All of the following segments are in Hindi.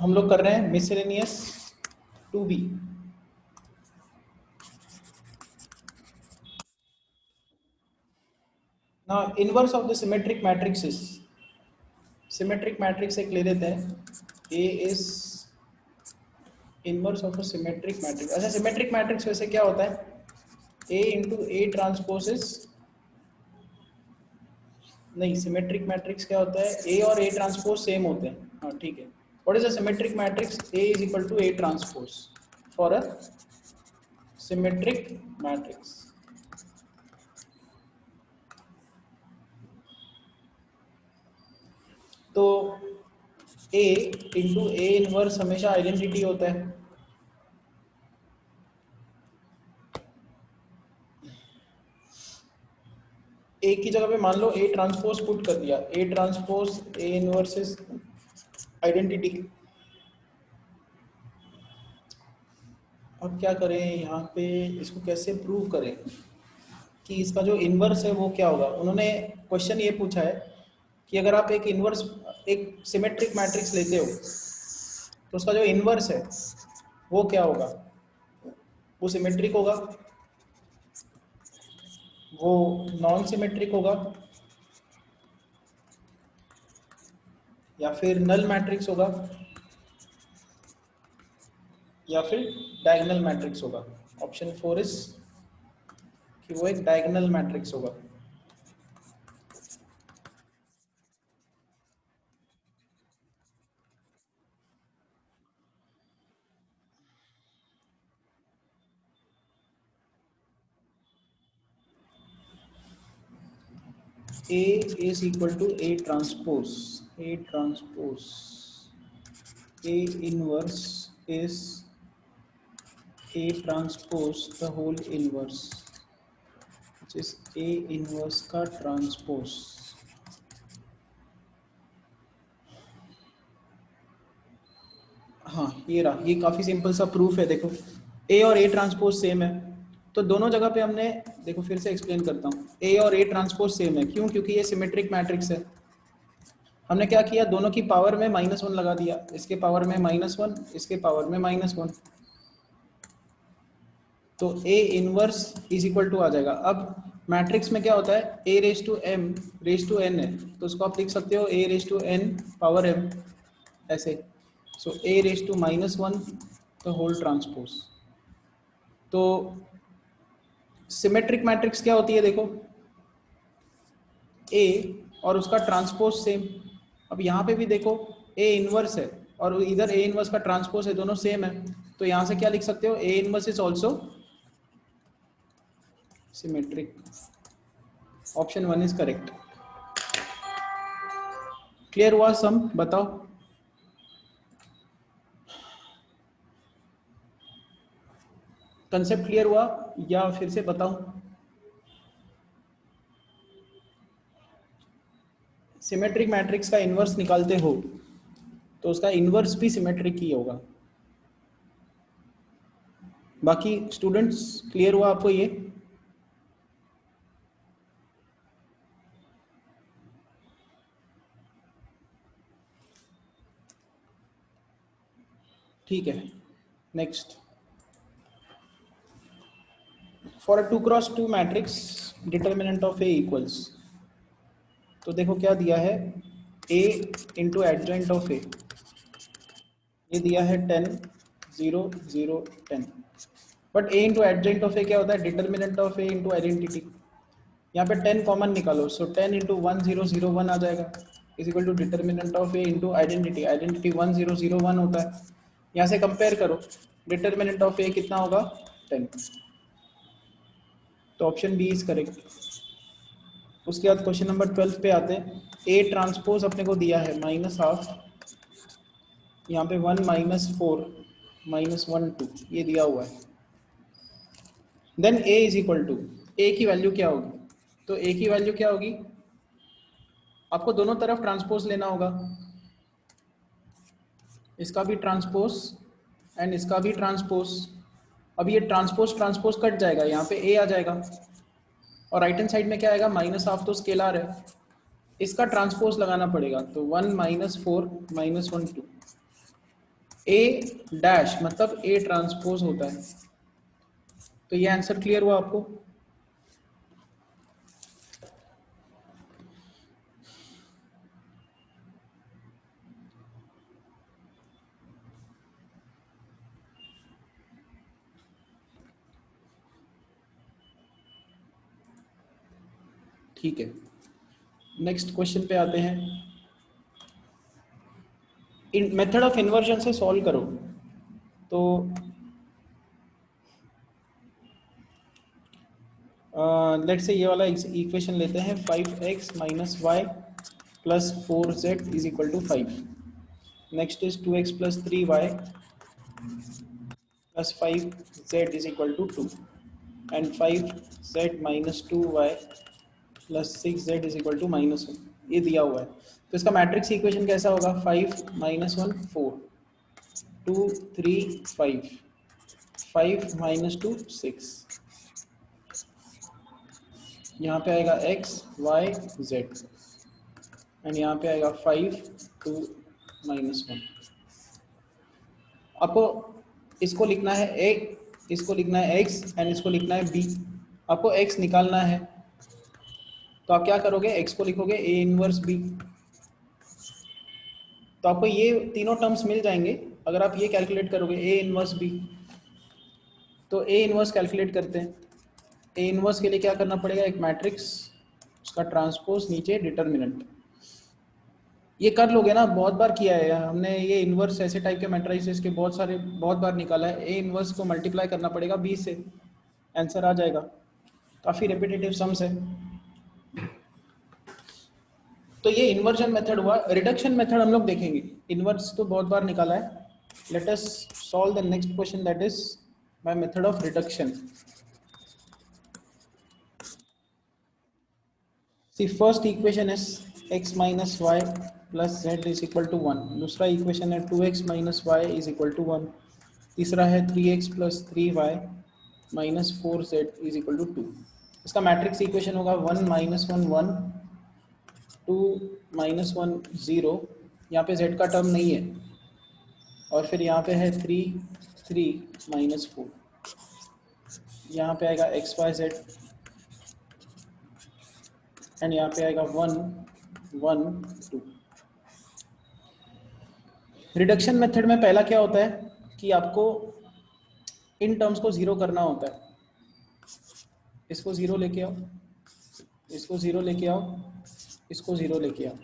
हम लोग कर रहे हैं मिसलेनियस 2B। ना inverse of the symmetric matrices, symmetric matrix एक ले लेते हैं। A is inverse of a symmetric matrix. अच्छा, सिमेट्रिक मैट्रिक्स वैसे क्या होता है? ए इंटू ए ट्रांसपोजेस, नहीं, सिमेट्रिक मैट्रिक्स क्या होता है? ए और ए ट्रांसपोज सेम होते हैं। हाँ ठीक है। What is a symmetric matrix? A is equal to A transpose for a symmetric matrix. तो ए इंटू ए इनवर्स हमेशा आइडेंटिटी होता है। ए की जगह पे मान लो ए ट्रांसपोज पुट कर दिया, A transpose A inverse is identity. अब क्या करें यहाँ पे, इसको कैसे प्रूव करें कि इसका जो इनवर्स है वो क्या होगा? उन्होंने क्वेश्चन ये पूछा है कि अगर आप एक इनवर्स, एक सिमेट्रिक मैट्रिक्स लेते हो तो उसका जो इनवर्स है वो क्या होगा? वो सिमेट्रिक होगा, वो नॉन सिमेट्रिक होगा, या फिर नल मैट्रिक्स होगा, या फिर डायगोनल मैट्रिक्स होगा। ऑप्शन 4 इज कि वो एक डायगोनल मैट्रिक्स होगा। A is equal to A transpose. A transpose. A inverse is A transpose the whole inverse, which is A inverse का transpose। हाँ ये रहा, ये काफ़ी सिंपल सा प्रूफ है। देखो A और A ट्रांसपोज सेम है, तो दोनों जगह पे हमने, देखो फिर से एक्सप्लेन करता हूँ, A और A ट्रांसपोज सेम है। क्यों? क्योंकि ये सिमेट्रिक मैट्रिक्स है। हमने क्या किया, दोनों की पावर में -1 लगा दिया, इसके पावर में -1, इसके पावर में -1, तो A inverse is equal to आ जाएगा। अब मैट्रिक्स में क्या होता है, A raise to M raise to N है, तो उसको आप लिख सकते हो A raise to N power M ऐसे। So A raise to -1 the whole transpose. तो सिमेट्रिक मैट्रिक्स क्या होती है? देखो A और उसका ट्रांसपोज सेम। अब यहाँ पे भी देखो A इनवर्स है और इधर A इनवर्स का ट्रांसपोज है, दोनों सेम है, तो यहाँ से क्या लिख सकते हो, A inverse is also symmetric. Option 1 is correct. Clear हुआ सम? बताओ। कंसेप्ट क्लियर हुआ या फिर से बताऊं? सिमेट्रिक मैट्रिक्स का इनवर्स निकालते हो तो उसका इनवर्स भी सिमेट्रिक ही होगा। बाकी स्टूडेंट्स क्लियर हुआ आपको ये? ठीक है, next. For a 2x2 matrix determinant of A equals, तो देखो क्या दिया है, A into adjoint of A, ये दिया है 10 0 0 10। But A into adjoint of A क्या होता है, determinant of A into identity. यहाँ पे 10 कॉमन निकालो, सो 10 इंटू 1 0 0 1 आ जाएगा, is equal to determinant of A into identity. Identity 1 0 0 1 होता है। यहाँ से कंपेयर करो, डिटर्मिनेंट ऑफ A कितना होगा, 10, तो ऑप्शन बी इज करेक्ट। उसके बाद क्वेश्चन नंबर 12 पे आते हैं। A ट्रांसपोज अपने को दिया है -12, यहाँ पे 1 -4 -1 2 ये दिया हुआ है। Then A is equal to, A की वैल्यू क्या होगी? तो A की वैल्यू क्या होगी, आपको दोनों तरफ ट्रांसपोज लेना होगा, इसका भी ट्रांसपोज एंड इसका भी ट्रांसपोज। अब ये ट्रांसपोज ट्रांसपोज कट जाएगा, यहाँ पे A आ जाएगा, और राइट हैंड साइड में क्या आएगा, -12, तो स्केलर है, इसका ट्रांसपोज लगाना पड़ेगा, तो 1 -4 -1 2। ए डैश मतलब ए ट्रांसपोज होता है। तो ये आंसर क्लियर हुआ आपको? ठीक है, नेक्स्ट क्वेश्चन पे आते हैं। इन मेथड ऑफ इन्वर्जन से सॉल्व करो। तो लेट्स से ये वाला इक्वेशन लेते हैं, 5x minus y plus 4z is equal to 5। Next is 2x plus 3y plus 5z is equal to 2 and 5z minus 2y plus 6z is equal to -1। ये दिया हुआ है, तो इसका मैट्रिक्स इक्वेशन कैसा होगा? 5 माइनस 1 4, 2 3 5, 5 माइनस 2 6, यहाँ पे आएगा x y z एंड यहाँ पे आएगा 5 2 -1। आपको इसको लिखना है a, इसको लिखना है x एंड इसको लिखना है b। आपको x निकालना है, तो आप क्या करोगे? x को लिखोगे a इनवर्स b। तो आपको ये तीनों टर्म्स मिल जाएंगे अगर आप ये कैलकुलेट करोगे a इनवर्स b। तो a इनवर्स कैलकुलेट करते हैं। a इनवर्स के लिए क्या करना पड़ेगा? एक मैट्रिक्स, उसका ट्रांसपोज, नीचे डिटर्मिनेंट। ये कर लोगे ना, बहुत बार किया है हमने ये इनवर्स ऐसे टाइप के मैट्रिसेस के बहुत बार निकाला है। a इनवर्स को मल्टीप्लाई करना पड़ेगा b से, आंसर आ जाएगा। काफ़ी रेपिटेटिव सम्स है। तो ये इन्वर्जन मेथड हुआ। रिडक्शन मेथड हम लोग देखेंगे, इनवर्स तो बहुत बार निकाला है। Let us solve the next question, that is by method of reduction. See first equation is x minus y plus z is equal to 1। दूसरा इक्वेशन है 2x minus y is equal to 1। तीसरा है 3x plus 3y minus 4z is equal to 2। इसका मैट्रिक्स इक्वेशन होगा 1 माइनस 1 1, 2 माइनस 1 0, यहाँ पे z का टर्म नहीं है, और फिर यहाँ पे है 3 3 माइनस 4, यहाँ पे आएगा x y z एंड यहाँ पे आएगा 1 1 2। रिडक्शन मेथड में पहला क्या होता है कि आपको इन टर्म्स को जीरो करना होता है। इसको जीरो लेके आओ, इसको जीरो लेके आओ, इसको जीरो लेके आओ,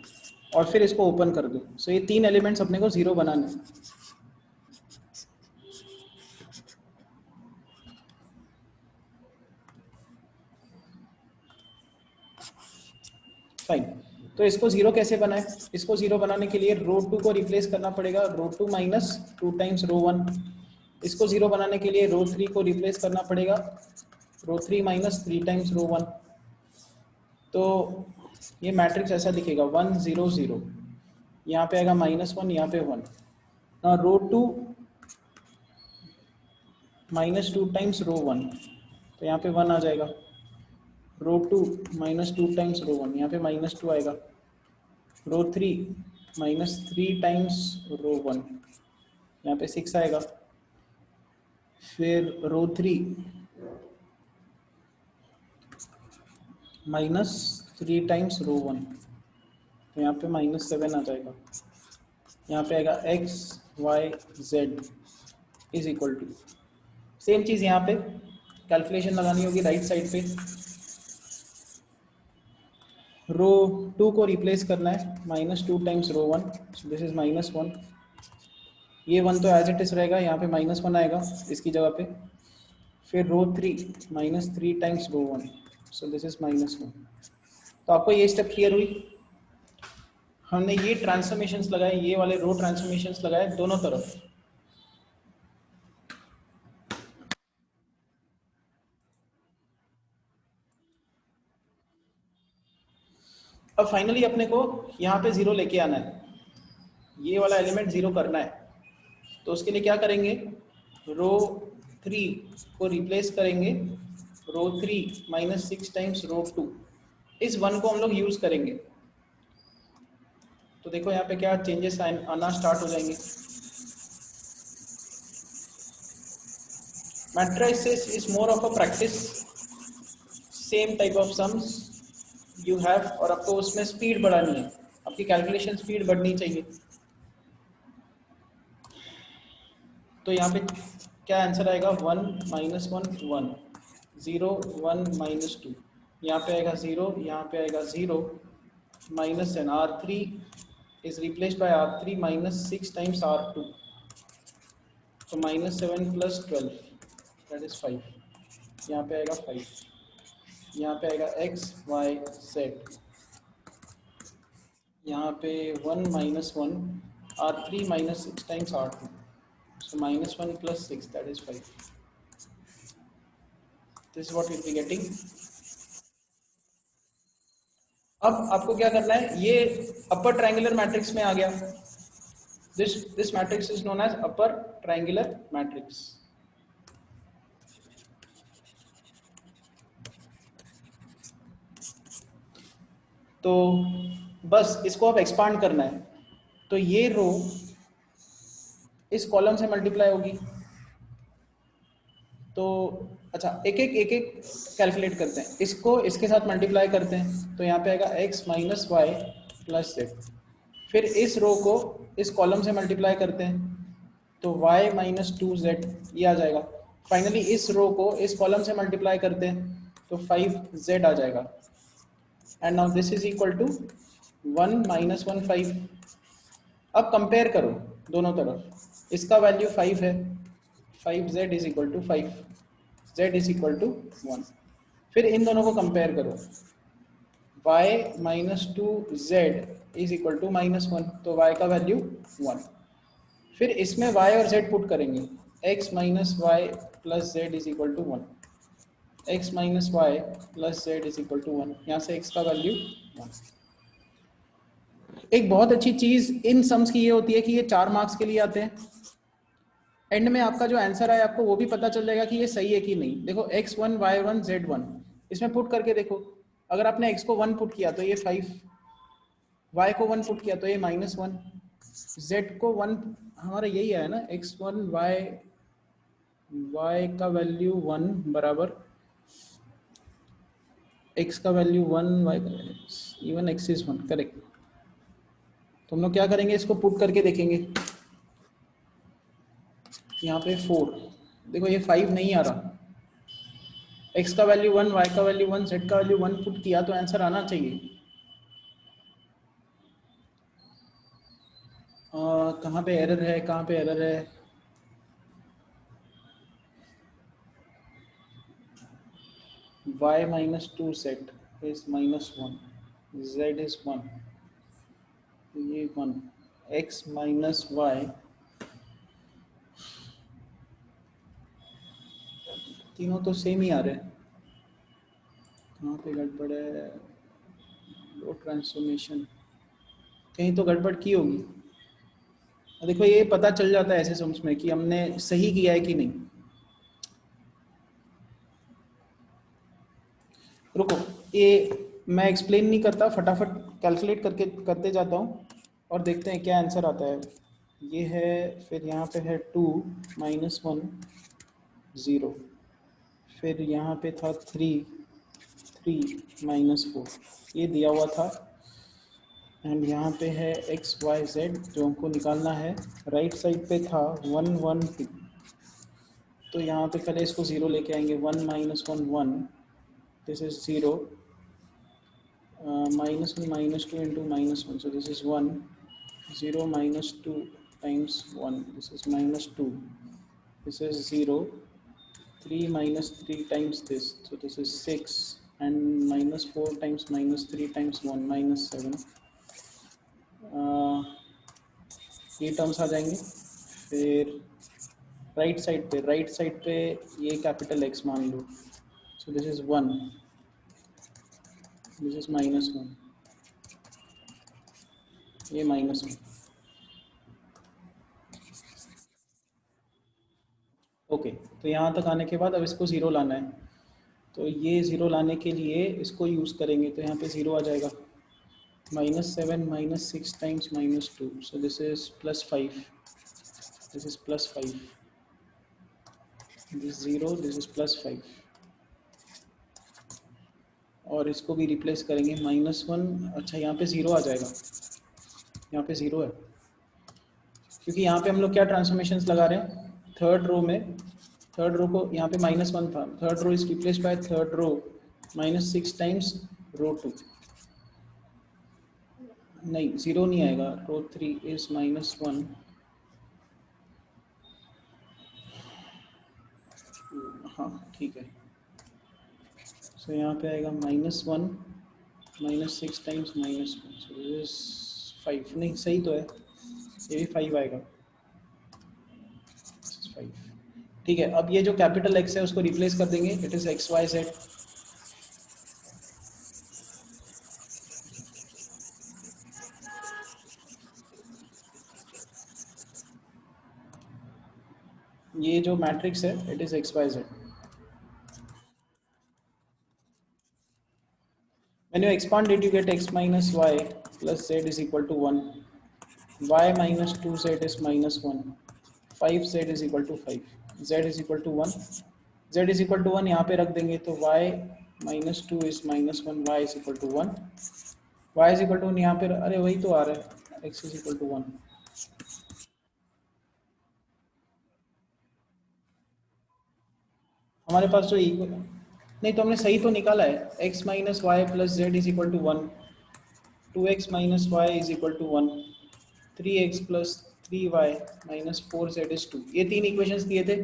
और फिर इसको ओपन कर दो। सो ये तीन एलिमेंट्स अपने को जीरो बनाने हैं। फाइन, तो इसको जीरो कैसे बनाए? इसको जीरो बनाने के लिए रो 2 को रिप्लेस करना पड़ेगा, रो 2 माइनस 2 टाइम्स रो 1। इसको जीरो बनाने के लिए रो 3 को रिप्लेस करना पड़ेगा, रो 3 माइनस 3 टाइम्स रो 1। तो ये मैट्रिक्स ऐसा दिखेगा 1 0 0, यहाँ पे आएगा -1, यहाँ पे 1। ना रो 2 माइनस 2 टाइम्स रो 1, तो यहाँ पे 1 आ जाएगा। रो 2 माइनस 2 टाइम्स रो 1, यहाँ पे -2 आएगा। रो 3 माइनस 3 टाइम्स रो 1, यहाँ पे 6 आएगा। फिर रो 3 माइनस 3 टाइम्स रो 1, तो यहाँ पे -7 आ जाएगा। यहाँ पे आएगा x y z is equal to, same चीज़ यहाँ पे कैलकुलेशन लगानी होगी राइट साइड पे। रो 2 को रिप्लेस करना है, -2 times row 1, so this is -1। ये 1 तो एज इट इज रहेगा, यहाँ पे -1 आएगा इसकी जगह पे। फिर row 3 -3 times row 1, so this is -1। तो आपको ये स्टेप क्लियर हुई? हमने ये ट्रांसफॉर्मेशंस लगाए, ये वाले रो ट्रांसफॉर्मेशंस लगाए दोनों तरफ। अब फाइनली अपने को यहाँ पे जीरो लेके आना है, ये वाला एलिमेंट जीरो करना है। तो उसके लिए क्या करेंगे? रो 3 को रिप्लेस करेंगे, रो 3 माइनस 6 टाइम्स रो 2। इस 1 को हम लोग यूज करेंगे। तो देखो यहाँ पे क्या चेंजेस आना स्टार्ट हो जाएंगे। Matrices is more of a practice, same type of sums you have, और आपको उसमें स्पीड बढ़ानी है, आपकी कैलकुलेशन स्पीड बढ़नी चाहिए। तो यहाँ पे क्या आंसर आएगा, 1 -1 1 0 1 -2, यहाँ पे आएगा 0, यहाँ पे आएगा 0 minus and R3 is replaced by R3 minus 6 times R2, so -7 + 12 that is 5, यहाँ पे आएगा 5, यहाँ पे आएगा x y z, यहाँ पे 1 -1 R3 minus 6 times R2, so -1 + 6 that is 5, this is what we'll be getting। अब आपको क्या करना है, ये अपर ट्रायंगुलर मैट्रिक्स में आ गया, this matrix is known as upper triangular matrix। तो बस इसको अब एक्सपांड करना है, तो ये रो इस कॉलम से मल्टीप्लाई होगी, तो अच्छा एक एक कैलकुलेट करते हैं, इसको इसके साथ मल्टीप्लाई करते हैं, तो यहाँ पे आएगा x - y + z, फिर इस रो को इस कॉलम से मल्टीप्लाई करते हैं, तो y - 2z ये आ जाएगा, फाइनली इस रो को इस कॉलम से मल्टीप्लाई करते हैं, तो 5z आ जाएगा, and now this is equal to 1 - 1 5। अब कंपेयर करो दोनों तरफ, इसका वैल्यू 5 है, 5z is equal to 5, z is equal to 1, फिर इन दोनों को कंपेयर करो, y - 2z is equal to -1, तो y का वैल्यू 1, फिर इसमें y और z पुट करेंगे, x - y + z is equal to 1, x - y + z is equal to 1, यहाँ से x का वैल्यू 1। एक बहुत अच्छी चीज इन सम्स की ये होती है कि ये 4 मार्क्स के लिए आते हैं, एंड में आपका जो आंसर है आपको वो भी पता चल जाएगा कि ये सही है कि नहीं। देखो x1 y1 z1 इसमें पुट करके देखो, अगर आपने x को 1 पुट किया तो ये 5, y को 1 पुट किया तो ये -1, z को 1, हमारा यही है ना, x1 y का वैल्यू 1 बराबर x का वैल्यू 1, y का इवन x इज 1, करेक्ट। तो हम लोग क्या करेंगे, इसको पुट करके देखेंगे, यहाँ पे 4, देखो ये 5 नहीं आ रहा, x का वैल्यू 1, y का वैल्यू 1, z का वैल्यू 1 पुट किया तो आंसर आना चाहिए। कहाँ पे एरर है, कहाँ पे एरर है, y - 2z is -1, z is 1, ये 1, x - y, तीनों तो सेम ही आ रहे हैं, कहाँ पे गड़बड़ है, लो ट्रांसफॉर्मेशन, कहीं तो गड़बड़ की होगी। देखो ये पता चल जाता है ऐसे सम्स में कि हमने सही किया है कि नहीं। रुको, ये मैं एक्सप्लेन नहीं करता, फटाफट कैलकुलेट करके करते जाता हूँ और देखते हैं क्या आंसर आता है। ये है, फिर यहाँ पे है 2 - 1 0, फिर यहाँ पे था 3 -4, ये दिया हुआ था, एंड यहाँ पे है x y z जो हमको निकालना है, राइट साइड पे था 1 1 2, तो यहाँ पे पहले इसको 0 लेके आएंगे, 1 - 1 1, this is 0, -1 - 2 into -1, so this is 1, 0 - 2 times 1, this is -2, this is 0, 3 - 3 times this, so this is 6, and -4 times -3 times 1 -7, ये टर्म्स आ जाएंगे। फिर राइट साइड पे ये कैपिटल X मान लो, so this is 1, this is -1, ये -1, ओके। तो यहाँ तक आने के बाद अब इसको 0 लाना है, तो ये 0 लाने के लिए इसको यूज़ करेंगे, तो यहाँ पे 0 आ जाएगा, -7 - 6 times -2, so this is +5, this is +5, this 0, this is +5, और इसको भी रिप्लेस करेंगे -1। अच्छा यहाँ पे 0 आ जाएगा, यहाँ पे 0 है क्योंकि यहाँ पे हम लोग क्या ट्रांसफॉर्मेशंस लगा रहे हैं, थर्ड रो में, थर्ड रो को यहाँ पे -1 था, third row is replace by third row -6 times row 2। नहीं 0 नहीं आएगा, रो 3 इज -1, हाँ ठीक है। सो यहाँ पे आएगा -1 -6 टाइम्स -1, सो दिस 5, नहीं सही तो है, ये भी 5 आएगा, 5। ठीक है, अब ये जो कैपिटल एक्स है उसको रिप्लेस कर देंगे, इट इज XYZ। ये जो मैट्रिक्स है it is XYZ। When you expand it, you get x minus y plus z is equal to 1. Y minus 2z is -1. 5z is equal to 5. Z is equal to 1. Z is equal to 1 यहाँ पे रख देंगे तो y minus 2 is -1. Y is equal to 1. Y is equal to 1 यहाँ पे, अरे वही तो आ रहा है, x is equal to 1। हमारे पास जो इक्वल, नहीं तो हमने सही तो निकाला है, x minus y plus z is equal to 1, 2x minus y is equal to 1, 3x plus 3y minus 4z is 2। ये तीन इक्वेशंस दिए थे,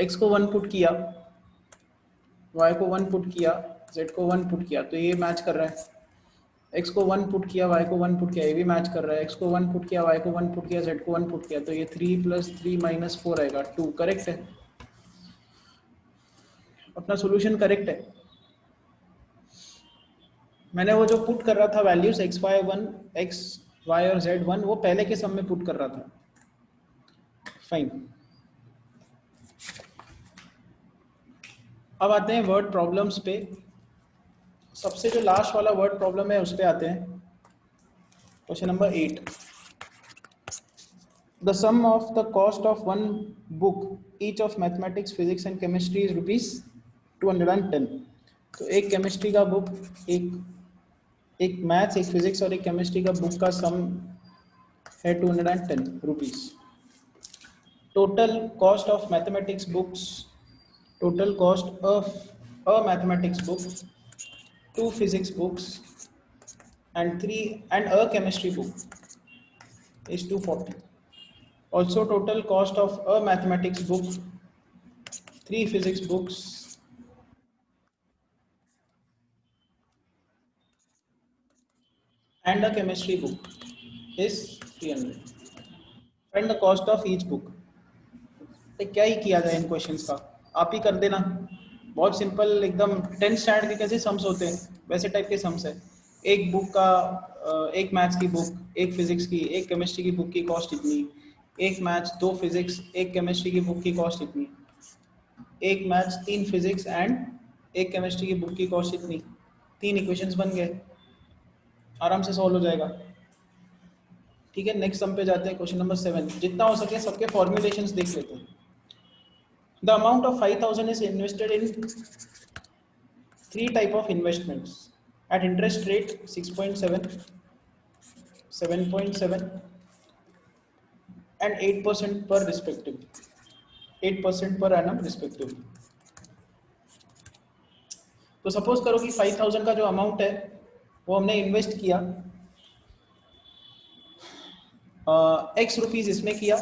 x को 1 पुट किया, y को 1 पुट किया, z को 1 पुट किया, तो ये मैच कर रहा है। x को 1 पुट किया, y को 1 पुट किया, ये भी मैच कर रहा है। x को 1 पुट किया, y को 1 पुट किया, z को 1 पुट किया, तो ये 3 प्लस 3 माइनस 4 आएगा 2। करेक्ट है, अपना सॉल्यूशन करेक्ट है। मैंने वो जो पुट कर रहा था values x y1 x y और z1, वो पहले के सम में पुट कर रहा था। फाइन, अब आते हैं वर्ड प्रॉब्लम्स पे। सबसे जो लास्ट वाला वर्ड प्रॉब्लम है उस पे आते हैं। Question number 8, the sum of the cost of one book each of mathematics, physics and chemistry is ₹210। तो एक केमिस्ट्री का बुक, एक मैथ्स, एक फिजिक्स और एक केमिस्ट्री का बुक का सम है ₹210। Total cost of mathematics books, total cost of a mathematics book, 2 physics books and a chemistry book is 240. Also total cost of a mathematics book, 3 physics books and a chemistry book is 300. Find the cost of each book. तो क्या ही किया जाए इन क्वेश्चंस का, आप ही कर देना, बहुत सिंपल एकदम। 10th स्टैंडर्ड के कैसे सम्स होते हैं वैसे टाइप के सम्स है। एक बुक का, एक मैथ्स की बुक, एक फिजिक्स की, एक केमिस्ट्री की बुक की कॉस्ट इतनी, एक मैथ्स 2 फिजिक्स, एक केमिस्ट्री की बुक की कॉस्ट इतनी, एक मैथ्स 3 फिजिक्स एंड एक केमिस्ट्री की बुक की कॉस्ट इतनी। 3 इक्वेशंस बन गए, आराम से सॉल्व हो जाएगा। ठीक है, नेक्स्ट सम पे जाते हैं। क्वेश्चन नंबर 7, जितना हो सके सबके फॉर्मुलेशंस देख लेते हैं। The amount of 5,000 is invested in 3 type of investments at interest rate 6.7, 7.7 and 8% per respective, 8% per annum respective। तो सपोज करो कि 5,000 का जो अमाउंट है वो हमने इन्वेस्ट किया, x रुपीज इसमें किया,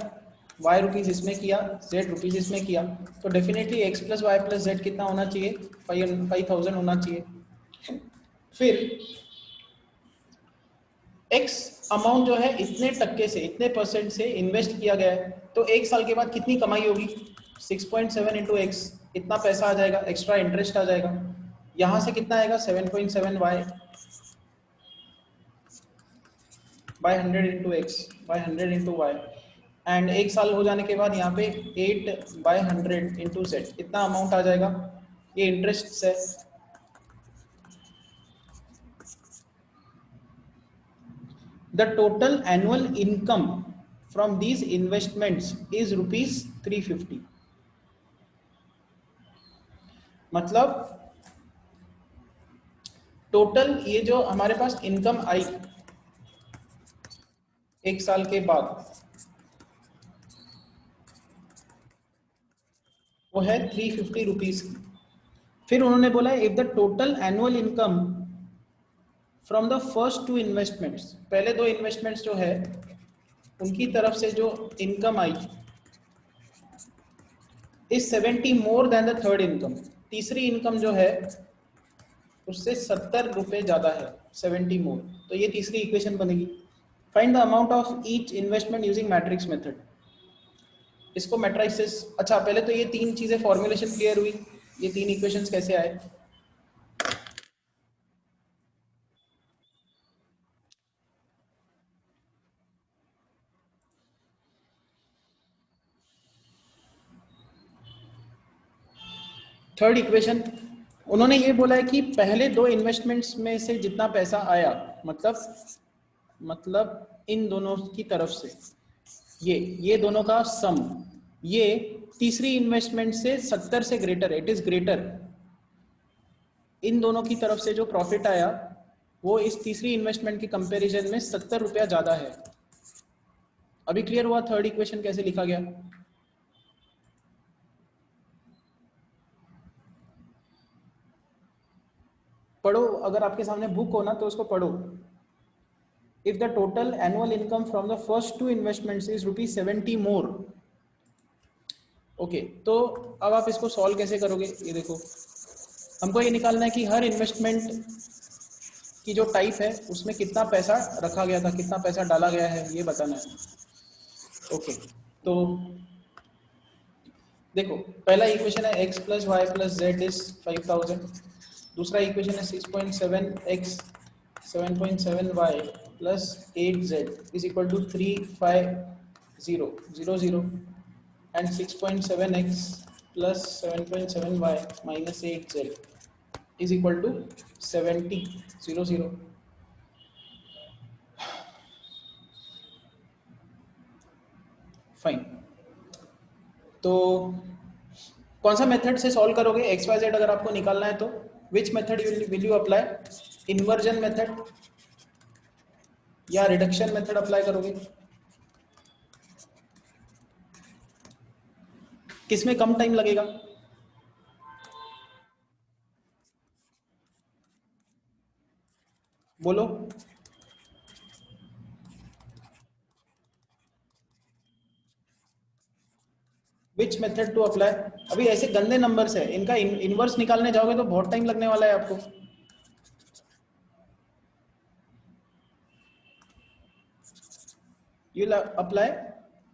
y रुपीज इसमें किया, z रुपीज इसमें किया, तो definitely x plus y plus z कितना होना चाहिए, 5,000 होना चाहिए। फिर x अमाउंट जो है इतने टक्के से, इतने परसेंट से इन्वेस्ट किया गया है, तो एक साल के बाद कितनी कमाई होगी, 6.7 इंटू एक्स, इतना पैसा आ जाएगा, एक्स्ट्रा इंटरेस्ट आ जाएगा। यहाँ से कितना आएगा, 7.7 y by 100 into x by 100 into y, and एक साल हो जाने के बाद यहाँ पे 8/100 इंटू जेड, इतना अमाउंट आ जाएगा। ये इंटरेस्ट है। The total annual income from these investments is ₹350। मतलब टोटल ये जो हमारे पास इनकम आई एक साल के बाद वो है 350 रुपीज की। फिर उन्होंने बोला if the total annual income from the first two investments, पहले दो इन्वेस्टमेंट्स जो है उनकी तरफ से जो इनकम आई is 70 more than the third income, तीसरी इनकम जो है उससे 70 रुपए ज्यादा है, 70 मोर, तो ये तीसरी इक्वेशन बनेगी। Find the amount of each investment using matrix method. इसको मैट्रिसेस, अच्छा पहले तो ये तीन चीजें फॉर्मुलेशन क्लियर हुई, ये तीन इक्वेशंस कैसे आए। थर्ड इक्वेशन उन्होंने ये बोला है कि पहले दो इन्वेस्टमेंट्स में से जितना पैसा आया, मतलब इन दोनों की तरफ से ये दोनों का सम, ये तीसरी इन्वेस्टमेंट से 70 से ग्रेटर है, इट इज ग्रेटर। इन दोनों की तरफ से जो प्रॉफिट आया वो इस तीसरी इन्वेस्टमेंट के कंपैरिजन में 70 रुपया ज्यादा है। अभी क्लियर हुआ थर्ड इक्वेशन कैसे लिखा गया। पढ़ो, अगर आपके सामने बुक हो ना तो उसको पढ़ो। If the total annual income from the first two investments is ₹70 more. Okay, तो अब आप इसको सॉल्व कैसे करोगे, ये देखो हमको ये निकालना है कि हर इन्वेस्टमेंट की जो टाइप है उसमें कितना पैसा रखा गया था, कितना पैसा डाला गया है, ये बताना है। ओके, तो देखो पहला इक्वेशन है x plus y plus z is 5000, दूसरा इक्वेशन है 6.7x 7.7y plus 8z is equal to 35000 and 6.7x plus 7.7y minus 8z is equal to 7000। Fine, तो कौन सा मेथड से सॉल्व करोगे एक्स वाई जेड अगर आपको निकालना है तो which method will you apply, inversion method या रिडक्शन मेथड अप्लाई करोगे, किसमें कम टाइम लगेगा। बोलो, विच मेथड टू अप्लाई। अभी ऐसे गंदे नंबर्स है, इनका इनवर्स निकालने जाओगे तो बहुत टाइम लगने वाला है आपको। यू अप्लाई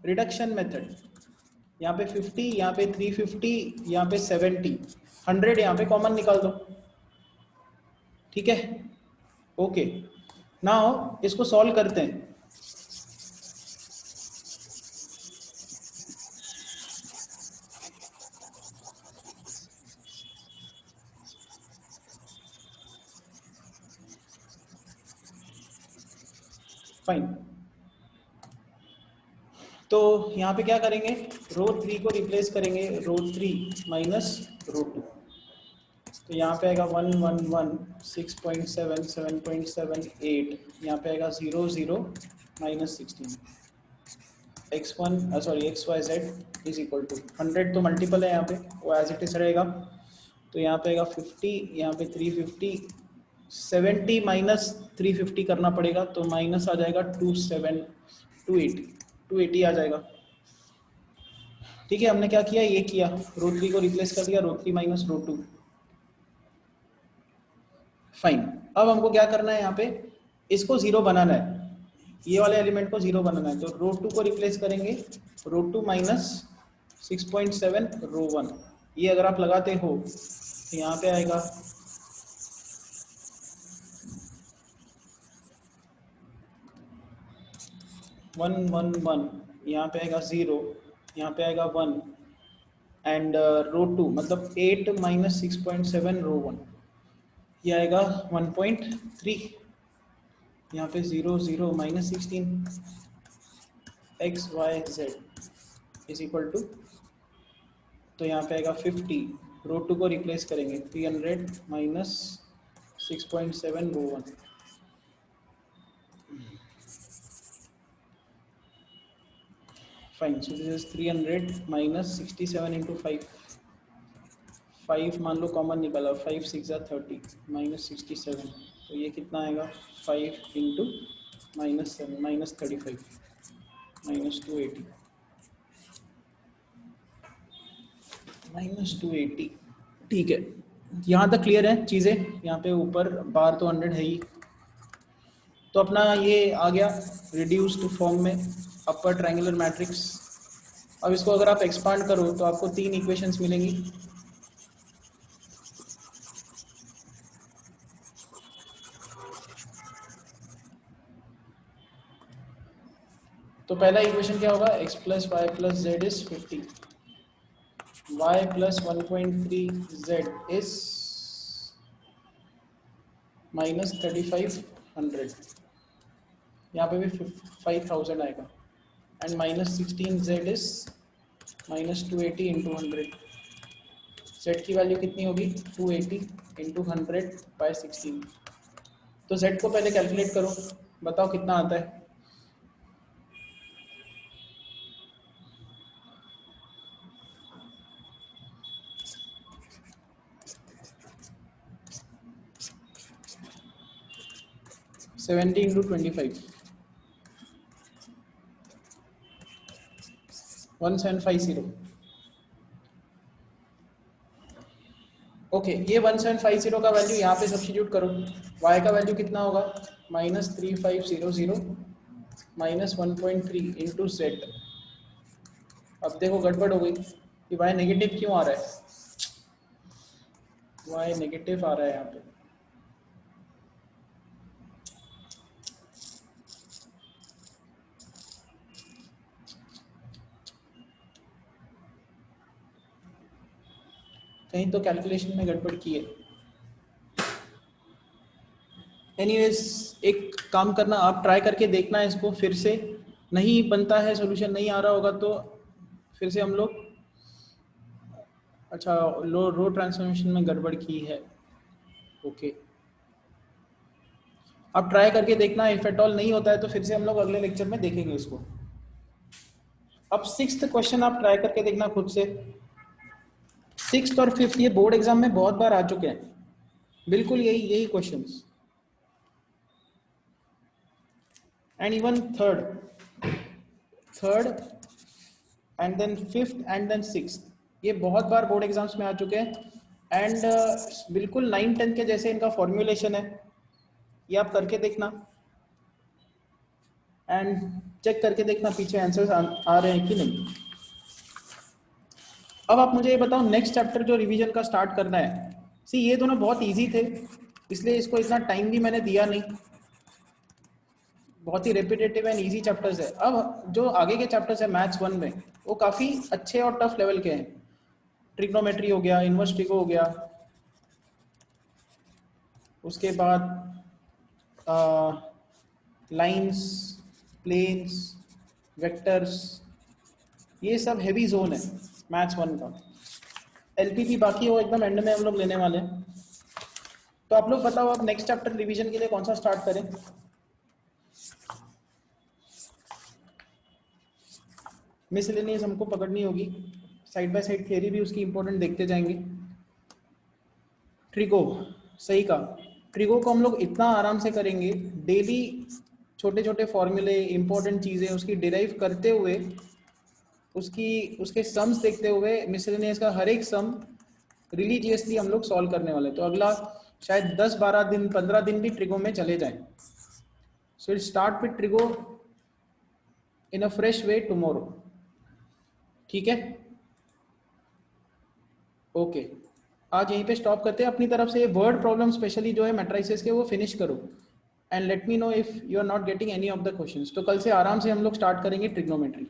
रिडक्शन मेथड, यहाँ पे 50, यहाँ पे 350, यहाँ पे 70, 100 यहाँ पे कॉमन निकाल दो, ठीक है। ओके, नाउ इसको सॉल्व करते हैं। फाइन, तो यहाँ पे क्या करेंगे, रो 3 को रिप्लेस करेंगे, रो 3 माइनस रो 2, तो यहाँ पे आएगा 111 6.7 7.78, यहाँ पे आएगा 0 0 minus 16, x1 sorry x y z is equal to 100, तो मल्टीपल है यहाँ पे वो एज इट इज रहेगा, तो यहाँ पे आएगा 50, यहाँ पे 350, 70 माइनस 350 करना पड़ेगा तो माइनस आ जाएगा 280 आ जाएगा। ठीक है, हमने क्या किया, ये किया, रो 3 को रिप्लेस कर दिया, रो 3 माइनस रो 2। फाइन, अब हमको क्या करना है, यहाँ पे इसको जीरो बनाना है, ये वाले एलिमेंट को जीरो बनाना है, तो रो 2 को रिप्लेस करेंगे, रो 2 माइनस 6.7 रो 1, ये अगर आप लगाते हो तो यहाँ पे आएगा 111, यहाँ पे आएगा 0, यहाँ पे आएगा 1 एंड रो 2 मतलब 8 माइनस 6.7 रो 1, ये आएगा 1.3, यहाँ पे 0 0 minus 16 x y z is equal to, तो यहाँ पे आएगा 50 रो 2 को रिप्लेस करेंगे, 300 minus 6.7 row 1, fine. So this is 300 minus 67 into 5, 5 मान लो कॉमन निकाला, 5 6 30 माइनस 67, तो ये कितना आएगा 5 into minus 7 minus 35 minus 280 minus 280। ठीक है, यहाँ तक क्लियर है चीज़ें। यहाँ पे ऊपर बार तो 100 है ही, तो अपना ये आ गया रिड्यूस्ड फॉर्म में अपर ट्रायंगुलर मैट्रिक्स। अब इसको अगर आप एक्सपांड करो तो आपको 3 इक्वेशंस मिलेंगी। तो पहला इक्वेशन क्या होगा, x plus y plus z is 50, y plus 1.3 z is minus 3500, यहाँ पे भी 5000 आएगा, and minus 16z is minus 280 into 100। z की वैल्यू कितनी होगी 280 इंटू 100 बाय 16। तो z को पहले कैलकुलेट करो, बताओ कितना आता है। Seventy into 25, 1750। ओके, ये 1750 का वैल्यू यहाँ पे सब्स्टिट्यूट करो। y का वैल्यू कितना होगा माइनस 3500 माइनस 1.3 इंटू जेड। अब देखो गड़बड़ हो गई कि y नेगेटिव क्यों आ रहा है, y नेगेटिव आ रहा है यहाँ पे। कहीं तो कैलकुलेशन में गड़बड़ की है। एनीवेज, एक काम करना, आप ट्राई करके देखना इसको फिर से, नहीं बनता है सॉल्यूशन, नहीं आ रहा होगा तो फिर से हम लोग, अच्छा रो ट्रांसफॉर्मेशन में गड़बड़ की है। ओके, आप ट्राई करके देखना, इफ एट ऑल नहीं होता है तो फिर से हम लोग अगले लेक्चर में देखेंगे इसको। अब 6th क्वेश्चन आप ट्राई करके देखना खुद से। 6th और 5th ये बोर्ड एग्जाम में बहुत बार आ चुके हैं, बिल्कुल यही questions, and even third and then 5th and then 6th, ये बहुत बार बोर्ड एग्जाम्स में आ चुके हैं। एंड बिल्कुल 9-10 के जैसे इनका फॉर्मुलेशन है, ये आप करके देखना एंड चेक करके देखना पीछे आंसर्स आ रहे हैं कि नहीं। अब आप मुझे ये बताओ, नेक्स्ट चैप्टर जो रिवीजन का स्टार्ट करना है, सी ये दोनों बहुत इजी थे, इसलिए इसको इतना टाइम भी मैंने दिया नहीं, बहुत ही रेपिटेटिव एंड इजी चैप्टर्स है। अब जो आगे के चैप्टर्स है मैथ्स 1 में, वो काफ़ी अच्छे और टफ लेवल के हैं। ट्रिग्नोमेट्री हो गया, इनवर्स ट्रिगो हो गया, उसके बाद लाइंस, प्लेन्स, वेक्टर्स, ये सब हेवी जोन है मैथ्स 1 का। एलपीपी बाकी हो एकदम एंड में हम लोग लेने वाले हैं। तो आप लोग बताओ, आप नेक्स्ट चैप्टर रिवीजन के लिए कौन सा स्टार्ट करें। मिसलेनियस हमको पकड़नी होगी, साइड बाय साइड थियरी भी उसकी इंपॉर्टेंट देखते जाएंगे। ट्रिगो, सही कहा, ट्रिगो को हम लोग इतना आराम से करेंगे, डेली छोटे छोटे फॉर्मूले, इंपॉर्टेंट चीज़ें उसकी डिराइव करते हुए, उसके सम्स देखते हुए, मिसलेनियस का हर एक सम रिलीजियसली हम लोग सॉल्व करने वाले। तो अगला शायद 10-12 दिन 15 दिन भी ट्रिगो में चले जाएं। So it start with trigo in a fresh way tomorrow, ठीक है। ओके, आज यहीं पे स्टॉप करते हैं। अपनी तरफ से वर्ड प्रॉब्लम स्पेशली जो है मैट्रिसेस के, वो फिनिश करो and let me know if you are not getting any of the questions. तो कल से आराम से हम लोग स्टार्ट करेंगे ट्रिग्नोमेट्री।